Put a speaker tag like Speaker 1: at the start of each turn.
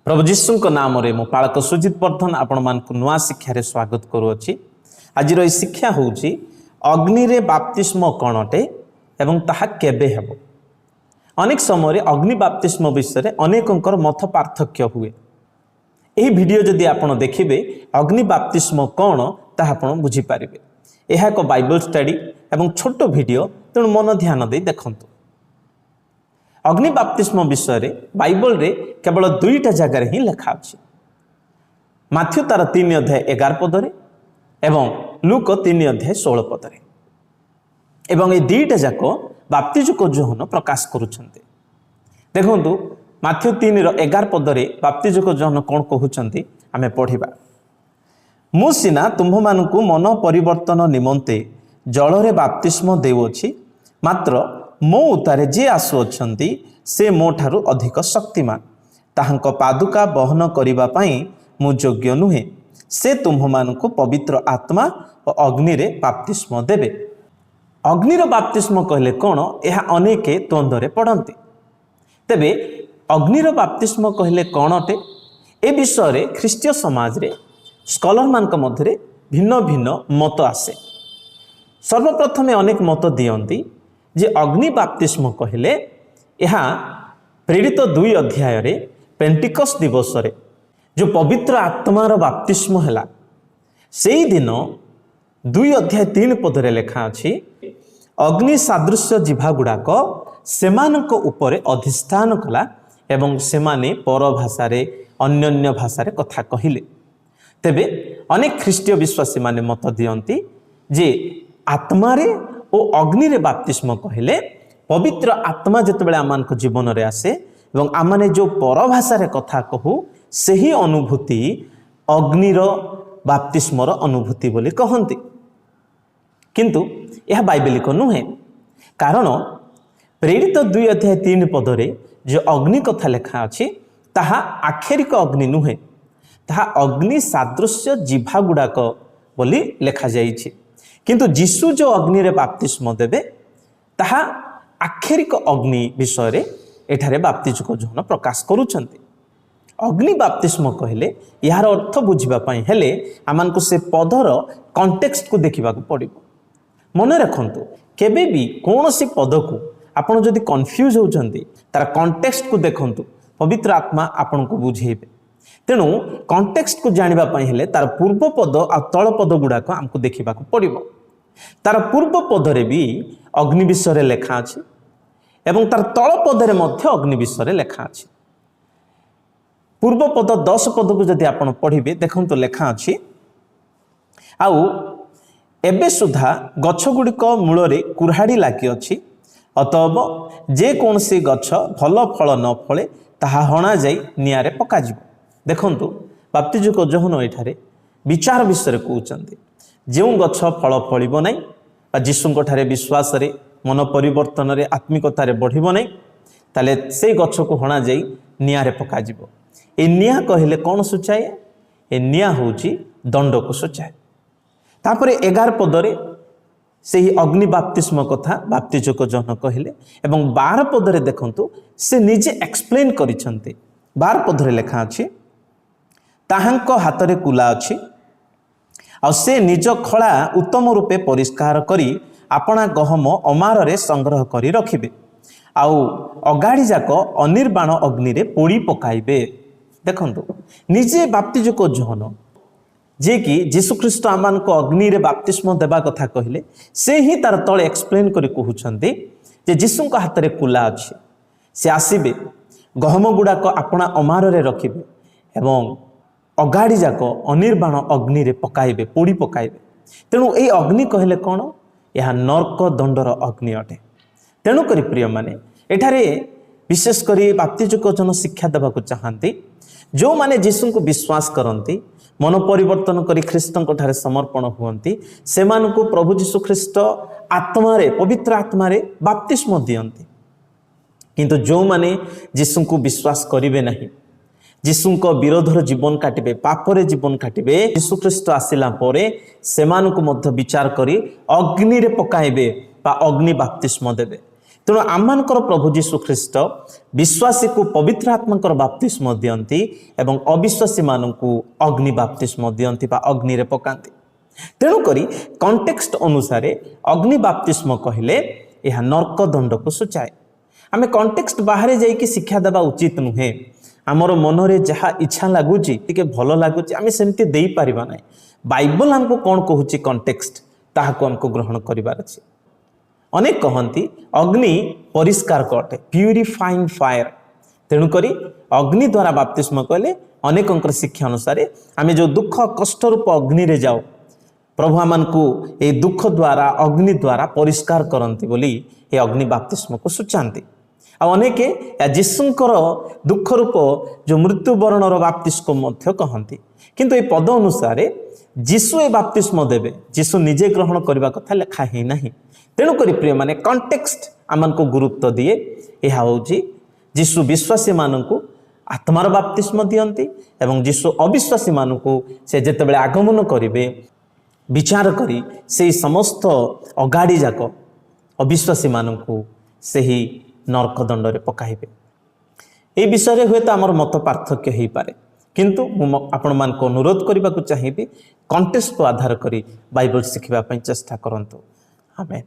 Speaker 1: प्रभु जीशु नाम रे मो पालक सुजित वर्धन आपण मान नुआ शिक्षा स्वागत करुच्ची। आज शिक्षा हूँ अग्नि रे बाप्तिस्म कणटे एवं ताहा केबे हेबो। अनेक समय अग्नि बाप्तिस्म विषय अनेकंकर मत पार्थक्य हुए। यही वीडियो जदि आपण देखिबे अग्नि बाप्तिस्म कौन ताहा आपण बुझी पारिबे। यह एक बाइबल स्टडी एवं छोट वीडियो तेणु मन ध्यान दे देखंतु। अग्नि बाप्तिस्म विषय बाइबल रे केवल दुईटा जगार ही लिखा अछि। माथ्यू तार 3 अध्याय 11 पदरे एवं लूक 3 अध्याय 16 पदरे एवं ये दुईटा जाक बाप्तिजुक जोहन प्रकाश करुछन्ते। देखंतु माथ्यू 3 रो 11 पदरे बाप्तिजुक जोहन कोन कहउछन्ती आमे पढिबा। मु सिना तुम्भ मानकु मन परिवर्तन निमंते जलरे बाप्तिस्म देउछि, मात्र मो उतारे जे आसुअछन्ति से मो ठारु अधिक शक्तिमान, ताहांक पादुका बहन करिबा पई मु योग्य नुहे। से तुम्भ मानकु पवित्र आत्मा और अग्नि रे बाप्तिस्म देबे। अग्निर बाप्तिस्म कहले कोन एहा अनेके द्वंद्वरे पड़न्ते। तेबे अग्निर बाप्तिस्म कहले कोनटे ए विषय रे ख्रीष्टीय समाज रे स्कॉलर मानक मध्यरे भिन्न भिन्न मत आसे। सर्वप्रथमे अनेक मत दियंती जे अग्नि बाप्तिस्म कहले यह प्रेरित 2 अध्याय रे पेंटिकस दिवस रे जो पवित्र आत्मार बाप्तिस्म हैला सेही दिन 2 अध्याय 3 पदरे लेखा अछि, अग्नि सादृश्य जिभा गुड़ाक सेमानक उपरे अधिष्ठान कला एवं सेमाने पर भाषा रे अन्य भाषा रे कथा कहिले। तेबे अनेक ख्रीष्टीय विश्वासी माने मत दियंती जे आत्मा रे ओ अग्नि रे बाप्तिस्म कहले पवित्र आत्मा जेतेबेले आमानक जीवन रे आसे एवं आमाने जो पर भाषा रे कथा कहू सही अनुभूति अग्निर बाप्तिस्मर अनुभूति बोली कहंती। किंतु यह बाइबलिक नुहे, कारण प्रेरित 2 अध्याय 3 पदरे जो अग्नि कथा लेखा अछि ताहा आखेरिक अग्नि नुहे, ताहा अग्नि सादृश्य जिभा गुड़ाक बोली लेखा जाइछि। किंतु जीशु जो अग्नि रे बाप्तिस्म देबे ताहा आखेरिक अग्नि विषय रे एठारे बाप्तिजुक जोहन प्रकाश करूछन्ति। अग्नि बाप्तिस्म कहले यार अर्थ बुझिबा पई हेले आमानकु से पदर कॉन्टेक्स्ट को देखिबा को पड़िबो। मन रखंतु केबे भी कोनोसी पद को आपण जदि कंफ्यूज होउछन्ति तार कॉन्टेक्स्ट को देखंतु, पवित्र आत्मा आपण को बुझेबे। तेणु कॉन्टेक्स्ट को जानिबा पई हेले तार पूर्व पद आ तळ पद गुडाक हमको देखिबा को पड़िबो। तार पूर्व पदरे भी अग्नि विषय लेखा अछि एवं तार तळ पदरे मध्य अग्नि विषय लेखा अछि। पूर्व पद 10 पद को जदि आपण पढिबे देखंतु लेखा अछि, आउ एबे सुधा गछ गुडिक मूल रे कुरहाड़ी लागि अछि, अतएव जे कोनसी गछ भल फल न फळे ताहा हणा जाई नियारे पका जिवो। देखंतु बाप्तिजुक जोहन एठारे विचार विषय कहउचंती, जो गछ फल फलिबो नै बा जीशुंक ठारे विश्वास रे मन परिवर्तन रे आत्मिकता रे बढ़िबो नै ताले से गछ को हणा जाई नियारे पका जिवो। ए निया कहले कोन सूचाए? ए निया होउची दंड को सूचाए। तापरे 11 पदरे सेही अग्नि बाप्तिस्म कथा बाप्तिजुक जोहन कहले एवं 12 पदरे देखंतु से निजे एक्सप्लेन करिसंती। 12 पदरे लेखा अछि, ताहांक हातरे कुला अछि आ से निज खला उत्तम रूपे परिष्कार करी आपणा गहम अमार रे संग्रह करी रखिबे, आउ अगाड़ी जाक अनिर्बाण अग्नि रे पोड़ी पकाइबे। देखंतु निजे बाप्तिजुक जोहन जे कि जीशु ख्रीष्ट आमान को अग्नि रे बाप्तिस्म देबा कथा कहले से ही तार तळे एक्सप्लेन करी कहउछन्ती जे जीशु को हाथ रे कुला अछि, से आसीबे गहम गुडाक आपणा अमार रे रखिबे एवं अगाड़ी जाक अनिर्बाण अग्नि रे पकाइबे, पोड़ी पकाइबे। तेणु ए अग्नि कहले कोन? यह नरक दंडर अग्नि अटे। तेणु करी प्रिय माने एठारे विशेष करी बाप्तिजुक जन शिक्षा देबा को चाहंती, जो माने जीशु को विश्वास करंती, मन परिवर्तन करी ख्रीष्टन ठारे समर्पण हुअंती, सेमानकु प्रभु जीशु ख्रीष्ट आत्मा रे पवित्र आत्मा रे बाप्तिस्म दियंती। किंतु जो माने जीशु को विश्वास करिवे नहीं, जीशु को विरोधर जीवन काटिबे, पापरे जीवन काटिबे, जीशु ख्रीष्ट आसिला परे सेमानकु मध्य विचार करी अग्नि रे पकाइबे बा अग्नि बाप्तिस्म देबे। तेणु आमମାନଙ୍କର प्रभु जीशु ख्रीष्ट विश्वासी को पवित्र आत्माଙ୍କର बाप्तिस्म दियंती एवं अविश्वासी मानकु अग्नि बाप्तिस्म दियंती बा अग्नि रे पकांती। तेणु करी कॉन्टेक्स्ट अनुसार अग्नि बाप्तिस्म कहले यह नरक दंड को सूचाए। आमे कॉन्टेक्स्ट बाहर जाइए शिक्षा देवा उचित नुहे। आमर मनरे जहाँ इच्छा लगुच टे भल लगुच आम सेमती दे पारिबा नहीं। बाइबल हमको कौन कहूँ कॉन्टेक्स्ट ताहाको हमको ग्रहण करिबार अछि। अनेक कहती अग्नि परिष्कार अटे प्यूरिफाइंग फायर। तेणुक अग्नि द्वारा बाप्तिस्म कहले अनेक शिक्षा अनुसार आम जो दुख कष्ट रूप अग्नि रे जाओ प्रभु आमको ये दुख द्वारा अग्नि द्वारा परिष्कार करती बोली ये अग्नि बाप्तिस्म को सूचाती। अनेक जीशुंकर दुख रूप जो मृत्युवरणर बाप्तिस्म कहती किंतु ये पद अनुसार जीशु ए बाप्तिस्म देवे जीशु निजे ग्रहण करने कथा लिखा ही ना। तेणुक प्रिय माने कॉन्टेक्स्ट आम को गुरुत्व दिए। यह हूँ जीशु विश्वासी मानू आत्मार बाप्तिस्म दियंती एवं जीशु अविश्वासी मानू से जितेबाला आगमन करेंगे विचार करी से समस्त अगाड़ी जाक अविश्वासी मानू से ही नरक दंड रे पकाइबे। ए विषय हुए तो आमर मत पार्थक्य हो पारे किंतु आपण मान को अनुरोध करने को चाहिए कॉन्टेक्स्ट को आधार करी बाइबल शिखिबा पई चेष्टा करंतु। आमेन।